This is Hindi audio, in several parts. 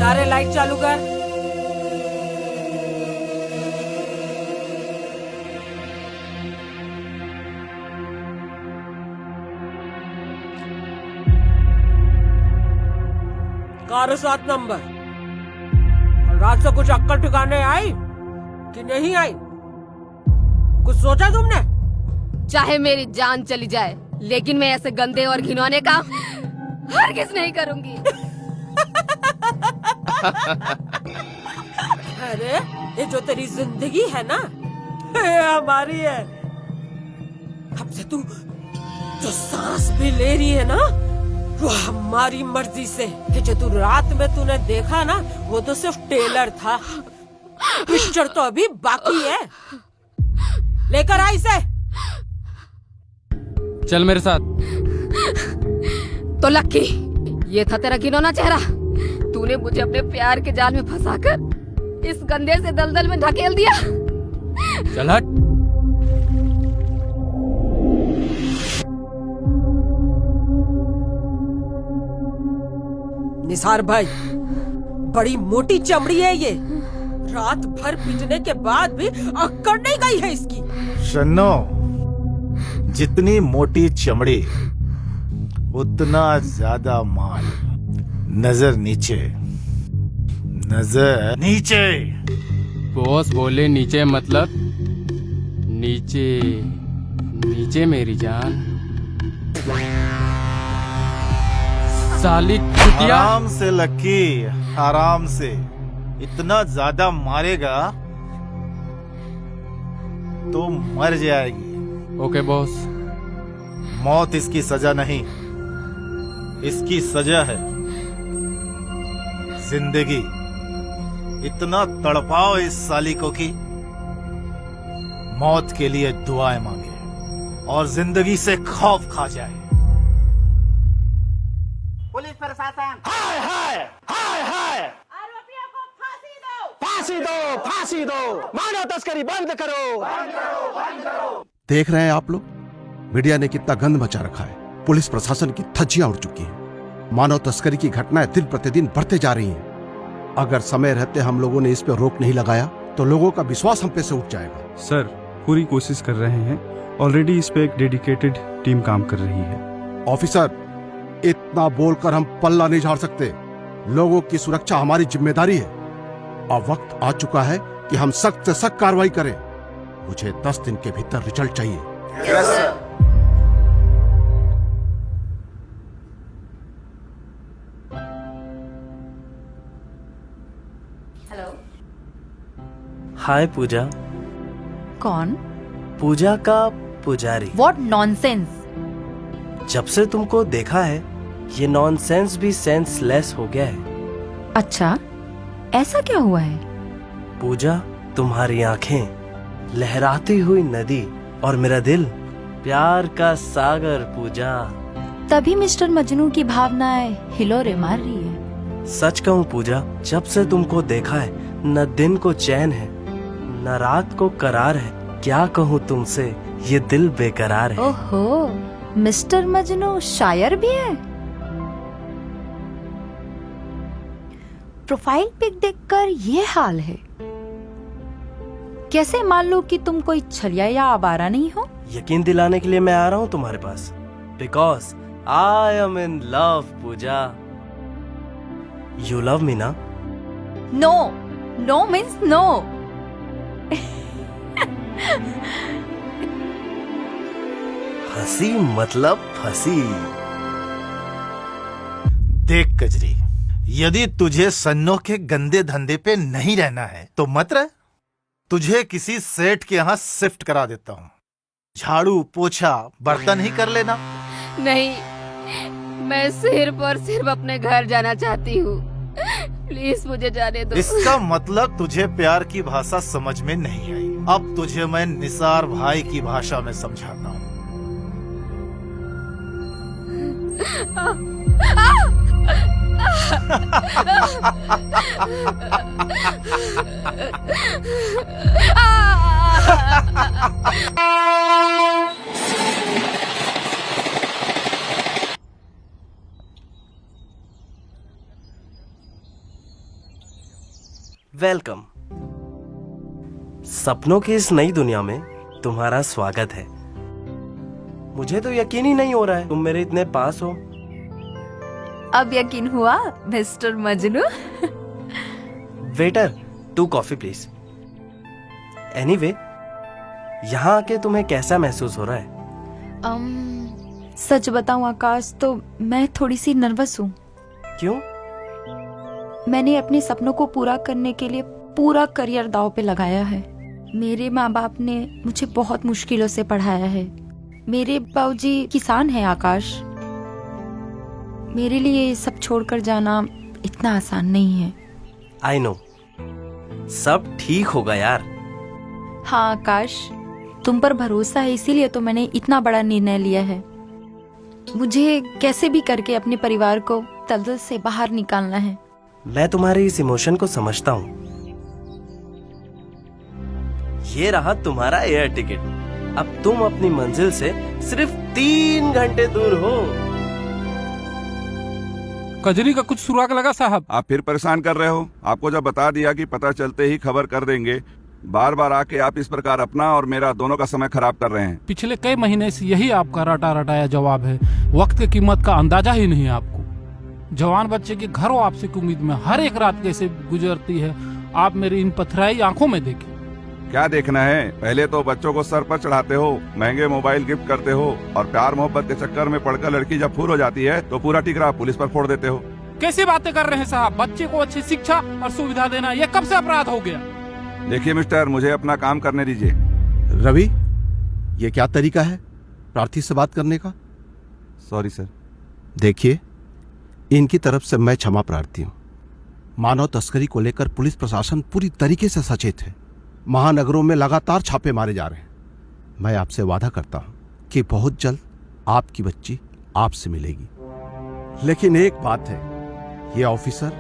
सारे लाइट चालू कर। Car 7 number. रात से कुछ अक्कल ठिकाने आई कि नहीं आई? कुछ सोचा तुमने? चाहे मेरी जान चली जाए, लेकिन मैं ऐसे गंदे और घिनौने काम हरगिज़ नहीं करूंगी। अरे ये जो तेरी जिंदगी है ना, ये हमारी है। अब से तू जो सांस भी ले रही है ना, वो हमारी मर्जी से। ये जो तू रात में तूने देखा ना, वो तो सिर्फ टेलर था। पिक्चर तो अभी बाकी है। लेकर आई इसे। चल मेरे साथ। तो लक्की, ये था तेरा घिनौना चेहरा। तूने मुझे अपने प्यार के जाल में फंसाकर इस गंदे से दलदल में ढकेल दिया। चल हट। निसार भाई, बड़ी मोटी चमड़ी है ये। रात भर पीटने के बाद भी अक्कड़ नहीं गई है इसकी। शन्नो, जितनी मोटी चमड़ी उतना ज्यादा माल। नजर नीचे, नजर नीचे। बॉस बोले नीचे मतलब नीचे। नीचे मेरी जान। साली कुतिया। आराम से लक्की, आराम से। इतना ज्यादा मारेगा तो मर जाएगी। Okay boss. मौत इसकी सजा नहीं, इसकी सजा है जिंदगी। इतना तड़पाओ इस साली को कि मौत के लिए दुआएं मांगे और जिंदगी से खौफ खा जाए। पुलिस प्रशासन, हाय हाय हाय हाय, आरोपियों को फांसी दो, फांसी दो, फांसी दो, मानव तस्करी बंद करो, बंद करो, बंद करो। देख रहे हैं आप लोग, मीडिया ने कितना गंद मचा रखा है। पुलिस प्रशासन की धज्जियां उड़ चुकी हैं। मानव तस्करी की घटनाएं दिन प्रतिदिन बढ़ते जा रही हैं। अगर समय रहते हम लोगों ने इस पर रोक नहीं लगाया तो लोगों का विश्वास हम पे से उठ जाएगा। सर, पूरी कोशिश कर रहे हैं। ऑलरेडी इस पे एक डेडिकेटेड टीम काम कर रही है। ऑफिसर, इतना बोलकर हम पल्ला नहीं झाड़ सकते। लोगों की सुरक्षा हमारी जिम्मेदारी है। अब वक्त आ चुका है कि हम सख्त से सख्त कार्रवाई करें। मुझे 10 दिन के भीतर रिजल्ट चाहिए। Yes sir. हेलो। हाय पूजा। कौन? पूजा का पुजारी। What nonsense! जब से तुमको देखा है, ये नॉनसेंस भी सेंसलेस हो गया है। अच्छा, ऐसा क्या हुआ है? पूजा, तुम्हारी आंखें, लहराती हुई नदी और मेरा दिल, प्यार का सागर। पूजा, तभी मिस्टर मजनू की भावनाएं हिलोरे मार रही है। सच कहूँ पूजा, जब से तुमको देखा है, न दिन को चैन है, न रात को करार है। क्या कहूँ तुमसे, ये दिल बेकरार है। ओहो, मिस्टर मजनू शायर भी है। प्रोफाइल पिक देखकर ये हाल है। कैसे मान लो कि तुम कोई छलिया या आवारा नहीं हो? यकीन दिलाने के लिए मैं आ रहा हूँ तुम्हारे पास। Because I am in love. Pooja, you love me ना? No, no means no. हंसी मतलब फंसी। देख कजरी, यदि तुझे सन्नो के गंदे धंधे पे नहीं रहना है तो मत रह। तुझे किसी सेठ के यहाँ शिफ्ट करा देता हूँ। झाड़ू पोछा बर्तन ही कर लेना। नहीं, मैं सिर्फ और सिर्फ अपने घर जाना चाहती हूँ। प्लीज मुझे जाने दो। इसका मतलब तुझे प्यार की भाषा समझ में नहीं आई। अब तुझे मैं निसार भाई की भाषा में समझाता हूँ। वेलकम। सपनों की इस नई दुनिया में तुम्हारा स्वागत है। मुझे तो यकीन ही नहीं हो रहा है तुम मेरे इतने पास हो। अब यकीन हुआ mister Majnu? Waiter, 2 coffee please. Anyway, यहाँ आके तुम्हें कैसा महसूस हो रहा है? सच बताऊं आकाश, तो मैं थोड़ी सी नर्वस हूँ। क्यों? मैंने अपने सपनों को पूरा करने के लिए पूरा करियर दांव पे लगाया है। मेरे माँ बाप ने मुझे बहुत मुश्किलों से पढ़ाया है। मेरे बाबूजी किसान हैं आकाश। मेरे लिए ये सब छोड़कर जाना इतना आसान नहीं है। आई नो, सब ठीक होगा यार। हाँ आकाश, तुम पर भरोसा है, इसीलिए तो मैंने इतना बड़ा निर्णय लिया है। मुझे कैसे भी करके अपने परिवार को दलदल से बाहर निकालना है। मैं तुम्हारे इस इमोशन को समझता हूँ। ये रहा तुम्हारा एयर टिकट। अब तुम अपनी मंजिल से सिर्फ 3 घंटे दूर हो। कजरी का कुछ सुराग लगा साहब? आप फिर परेशान कर रहे हो। आपको जब बता दिया कि पता चलते ही खबर कर देंगे, बार बार आके आप इस प्रकार अपना और मेरा दोनों का समय खराब कर रहे हैं। पिछले कई महीने से यही आपका रटा रटाया जवाब है। वक्त की कीमत का अंदाजा ही नहीं है आपको। जवान बच्चे की घर वापसी की उम्मीद में हर एक रात कैसे गुजरती है आप मेरी इन पथराई आंखों में देखें। क्या देखना है? पहले तो बच्चों को सर पर चढ़ाते हो, महंगे मोबाइल गिफ्ट करते हो, और प्यार मोहब्बत के चक्कर में पड़कर लड़की जब फूल हो जाती है तो पूरा टिकरा पुलिस पर फोड़ देते हो। कैसी बातें कर रहे हैं साहब? बच्चे को अच्छी शिक्षा और सुविधा देना ये कब से अपराध हो गया? देखिए मिस्टर, मुझे अपना काम करने दीजिए। रवि, ये क्या तरीका है प्रार्थी से बात करने का? Sorry sir. देखिए, इनकी तरफ से मैं क्षमा प्रार्थी हूं। मानव तस्करी को लेकर पुलिस प्रशासन पूरी तरीके से सचेत है। महानगरों में लगातार छापे मारे जा रहे हैं। मैं आपसे वादा करता हूं कि बहुत जल्द आपकी बच्ची आपसे मिलेगी। लेकिन एक बात है, ये ऑफिसर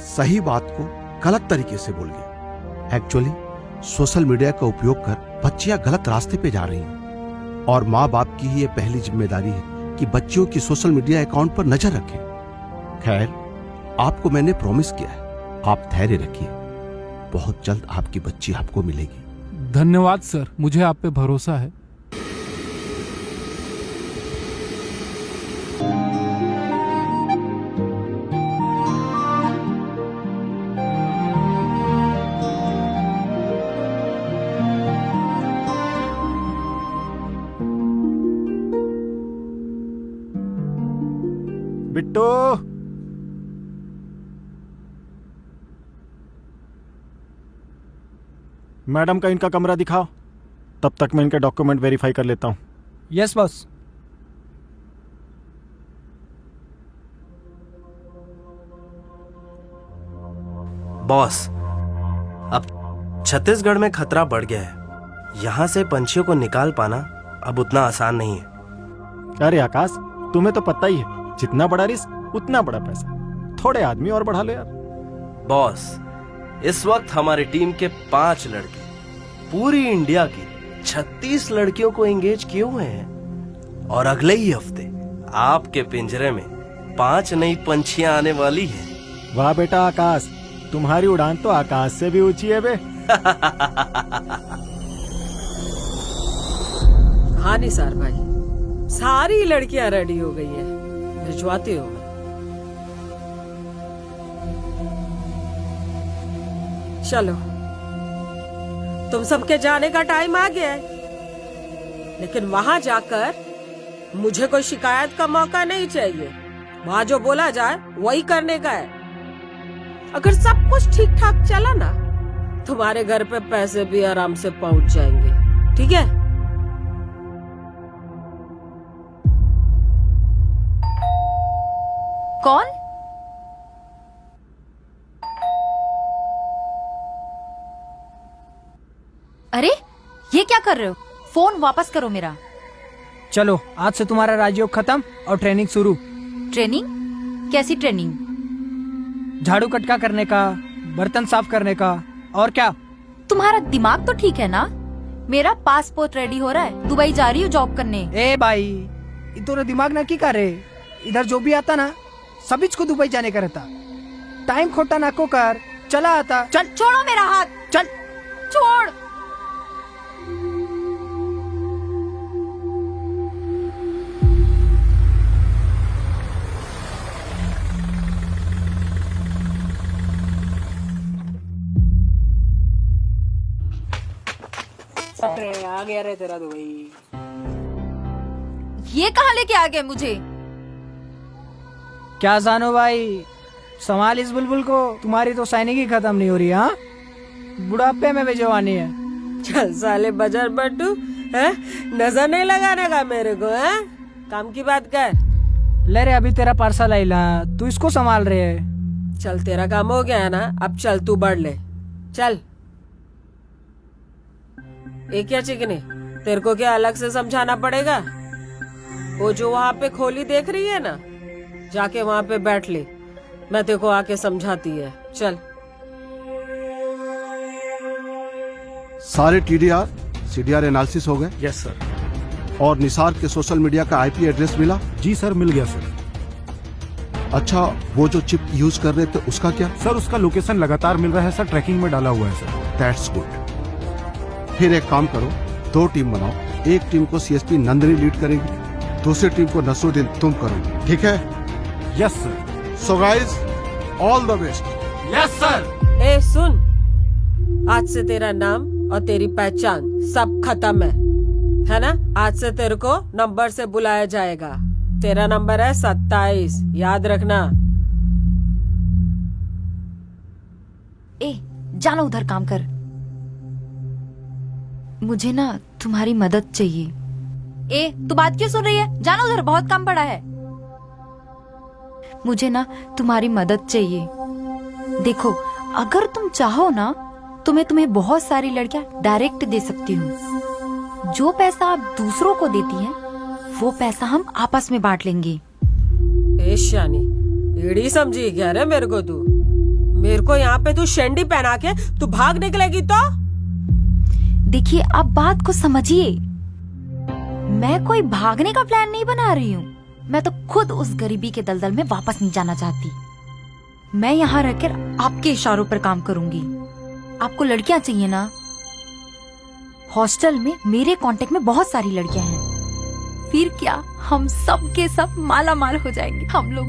सही बात को गलत तरीके से बोल गया। एक्चुअली सोशल मीडिया का उपयोग कर बच्चियां गलत रास्ते पे जा रही हैं और माँ बाप की ये पहली जिम्मेदारी है कि बच्चियों की सोशल मीडिया अकाउंट पर नजर रखें। खैर, आपको मैंने प्रॉमिस किया है, आप धैर्य रखिए। बहुत जल्द आपकी बच्ची आपको मिलेगी। धन्यवाद सर, मुझे आप पे भरोसा है। बिट्टू, मैडम का इनका कमरा दिखाओ। तब तक मैं इनके डॉक्यूमेंट वेरीफाई कर लेता हूँ। Yes boss. बॉस, अब छत्तीसगढ़ में खतरा बढ़ गया है। यहाँ से पंछियों को निकाल पाना अब उतना आसान नहीं है। अरे आकाश, तुम्हें तो पता ही है, जितना बड़ा रिस्क उतना बड़ा पैसा। थोड़े आदमी और बढ़ा लो यार। बॉस, इस वक्त हमारी टीम के 5 लड़के पूरी इंडिया की 36 लड़कियों को एंगेज किए हुए हैं और अगले ही हफ्ते आपके पिंजरे में 5 नई पंछियां आने वाली हैं। वाह बेटा आकाश, तुम्हारी उड़ान तो आकाश से भी ऊंची है बे। हाँ निसार भाई, सारी लड़कियां रेडी हो गई है, भिजवाती हूँ। चलो, तुम सबके जाने का टाइम आ गया है, लेकिन वहां जाकर मुझे कोई शिकायत का मौका नहीं चाहिए। वहां जो बोला जाए वही करने का है। अगर सब कुछ ठीक ठाक चला ना, तुम्हारे घर पे पैसे भी आराम से पहुंच जाएंगे। ठीक है? कौन? अरे, ये क्या कर रहे हो? फोन वापस करो मेरा। चलो, आज से तुम्हारा राजयोग खत्म और ट्रेनिंग शुरू। ट्रेनिंग? कैसी ट्रेनिंग? झाड़ू कटका करने का, बर्तन साफ करने का, और क्या? तुम्हारा दिमाग तो ठीक है ना? मेरा पासपोर्ट रेडी हो रहा है, दुबई जा रही हूँ जॉब करने। ए भाई, इतना दिमाग ना की कर रहे। इधर जो भी आता ना, सभी को दुबई जाने का रहता। टाइम खोटा ना को कर, चला आता। चल छोड़ो मेरा हाथ, चल। छोड़। आ गया रे तेरा दुबई। ये कहाँ लेके आ गए मुझे? क्या जानो भाई, संभाल इस बुलबुल को, तुम्हारी तो सैनिक ही खत्म नहीं हो रही। हाँ, बुढ़ापे में भी जवानी है। चल साले बाजार बट्टू, है नजर नहीं लगाने का मेरे को, है काम की बात कर। ले रे, अभी तेरा पार्सल आइला, तू इसको संभाल रहे है। चल तेरा काम हो गया है ना, अब चल तू बढ़ ले। चल ये क्या चिकने, तेरे को क्या अलग से समझाना पड़ेगा? वो जो वहाँ पे खोली देख रही है ना, जाके वहाँ पे बैठ ले, मैं तेरे को आके समझाती है। चल। सारे टीडीआर सीडीआर एनालिसिस हो गए? Yes sir. और निसार के सोशल मीडिया का आईपी एड्रेस मिला? जी सर, मिल गया सर। अच्छा, वो जो चिप यूज कर रहे थे उसका क्या? सर उसका लोकेशन लगातार मिल रहा है सर, ट्रैकिंग में डाला हुआ है सर। That's good. फिर एक काम करो, 2 टीम बनाओ। एक टीम को सीएसपी नंदिनी लीड करेंगी, दूसरी टीम को नसरुद्दीन तुम करोगे, ठीक है? Yes sir. So guys, all the best. Yes sir. ए सुन, आज से तेरा नाम और तेरी पहचान सब खत्म है ना? आज से तेरे को नंबर से बुलाया जाएगा। तेरा नंबर है 27, याद रखना। ए, जाना उधर काम कर। मुझे ना तुम्हारी मदद चाहिए। ए, तू बात क्यों सुन रही है? जाना उधर, बहुत काम पड़ा है। मुझे ना तुम्हारी मदद चाहिए। देखो, अगर तुम चाहो ना तो मैं तुम्हें बहुत सारी लड़कियां डायरेक्ट दे सकती हूँ। जो पैसा आप दूसरों को देती हैं, वो पैसा हम आपस में बांट लेंगे। ए शानी, एड़ी समझी क्या रे मेरे को तू? मेरे को यहाँ पे तू शेंडी पहना के तू भाग निकलेगी तो? देखिए, आप बात को समझिए। मैं कोई भागने का प्लान नहीं बना रही हूँ। मैं तो खुद उस गरीबी के दलदल में वापस नहीं जाना चाहती। मैं यहाँ रहकर आपके इशारों पर काम करूंगी। आपको लड़कियां चाहिए ना? हॉस्टल में मेरे कांटेक्ट में बहुत सारी लड़कियां हैं। फिर क्या, हम सब के सब माला माल हो जाएंगे हम लोग।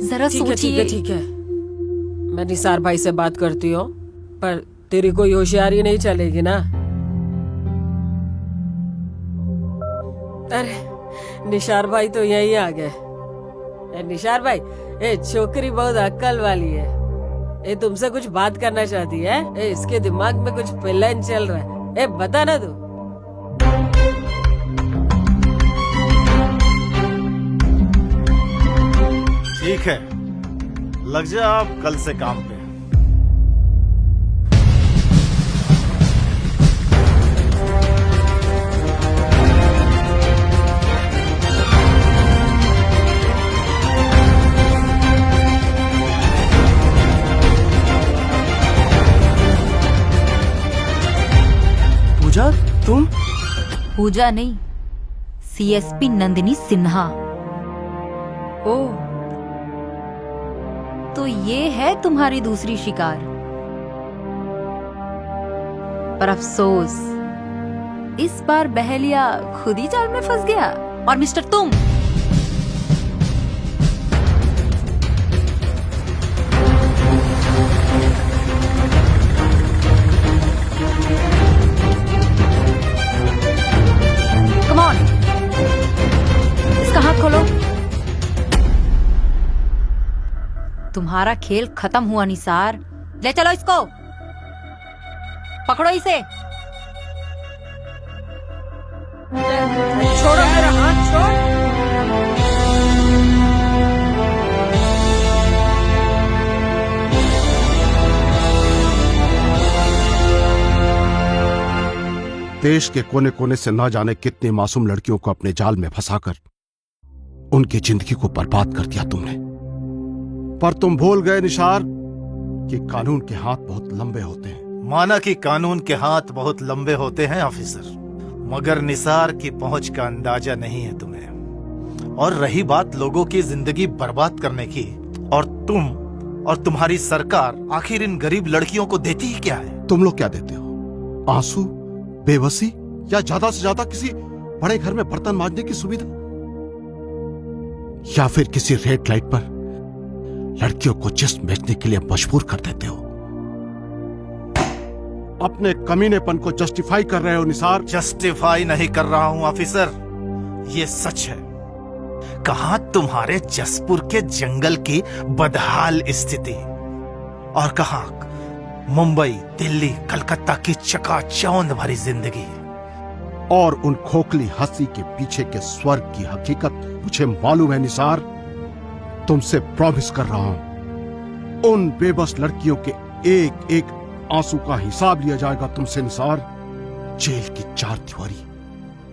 जरा सोचिए। ठीक है, मैं निसार भाई से बात करती हूँ, पर तेरी कोई होशियारी नहीं चलेगी ना? अरे निसार भाई तो यही आ गए। निसार भाई, ए छोकरी बहुत अक्ल वाली है। ये तुमसे कुछ बात करना चाहती है। ए, इसके दिमाग में कुछ प्लान चल रहा है। ए, बता ना तू। ठीक है, लग जा आप कल से काम पे। पूजा, तुम? पूजा नहीं, सीएसपी नंदिनी सिन्हा। ओ, तो ये है तुम्हारी दूसरी शिकार। पर अफसोस, इस बार बहेलिया खुद ही जाल में फंस गया। और मिस्टर तुम, कम ऑन, इसका हाथ खोलो। तुम्हारा खेल खत्म हुआ निसार। ले चलो इसको, पकड़ो इसे। छोड़ो मेरा हाथ, छोड़। देश के कोने कोने से ना जाने कितनी मासूम लड़कियों को अपने जाल में फंसाकर उनकी जिंदगी को बर्बाद कर दिया तुमने। पर तुम भूल गए निसार कि कानून के हाथ बहुत लंबे होते हैं। माना कि कानून के हाथ बहुत लंबे होते हैं ऑफिसर, मगर निसार की पहुंच का अंदाजा नहीं है तुम्हें। और रही बात लोगों की जिंदगी बर्बाद करने की, और तुम और तुम्हारी सरकार आखिर इन गरीब लड़कियों को देती ही क्या है? तुम लोग क्या देते हो? आंसू, बेबसी, या ज्यादा से ज्यादा किसी बड़े घर में बर्तन मांजने की सुविधा, या फिर किसी रेड लाइट पर लड़कियों को जिस्म बेचने के लिए मजबूर कर देते हो? अपने कमीनेपन को जस्टिफाई कर रहे हो निसार? जस्टिफाई नहीं कर रहा हूं ऑफिसर, ये सच है। कहां तुम्हारे जसपुर के जंगल की बदहाल स्थिति, और कहां मुंबई, दिल्ली, कलकत्ता की चकाचौंध भरी जिंदगी, और उन खोखली हंसी के पीछे के स्वर्ग की हकीकत मुझे मालूम है निसार। तुमसे प्रॉमिस कर रहा हूं, उन बेबस लड़कियों के एक एक आंसू का हिसाब लिया जाएगा तुमसे निसार। जेल की चार दीवारी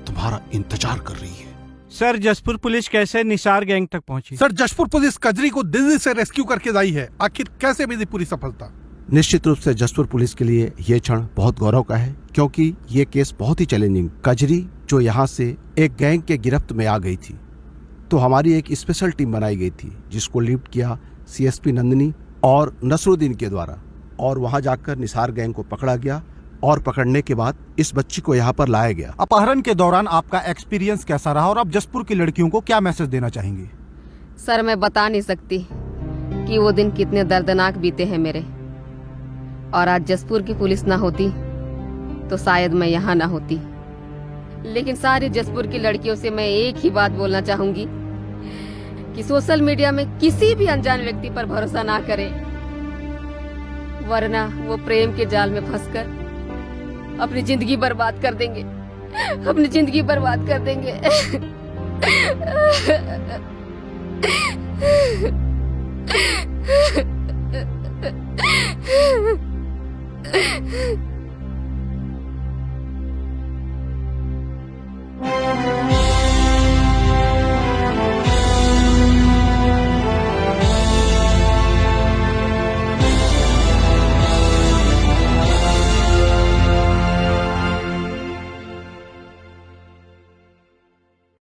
तुम्हारा इंतजार कर रही है। सर, जसपुर पुलिस कैसे निसार गैंग तक पहुंची? सर, जसपुर पुलिस कजरी को दिल्ली से रेस्क्यू करके लाई है। आखिर कैसे मिली पूरी सफलता? निश्चित रूप से जसपुर पुलिस के लिए ये क्षण बहुत गौरव का है, क्योंकि ये केस बहुत ही चैलेंजिंग। कजरी जो यहाँ से एक गैंग के गिरफ्त में आ गई थी, तो हमारी एक स्पेशल टीम बनाई गई थी जिसको लीड किया CSP नंदिनी और नसरुद्दीन के द्वारा, और वहां जाकर निसार गैंग को पकड़ा गया, और पकड़ने के बाद इस बच्ची को यहाँ पर लाया गया। अपहरण के दौरान आपका एक्सपीरियंस कैसा रहा और आप जसपुर की लड़कियों को क्या मैसेज देना चाहेंगे? सर, मैं बता नहीं सकती कि वो दिन कितने दर्दनाक बीते हैं मेरे, और आज जसपुर की पुलिस ना होती तो शायद मैं यहाँ ना होती। लेकिन सारी जसपुर की लड़कियों से मैं एक ही बात बोलना चाहूंगी कि सोशल मीडिया में किसी भी अनजान व्यक्ति पर भरोसा ना करें, वरना वो प्रेम के जाल में फंसकर अपनी जिंदगी बर्बाद कर देंगे, अपनी जिंदगी बर्बाद कर देंगे।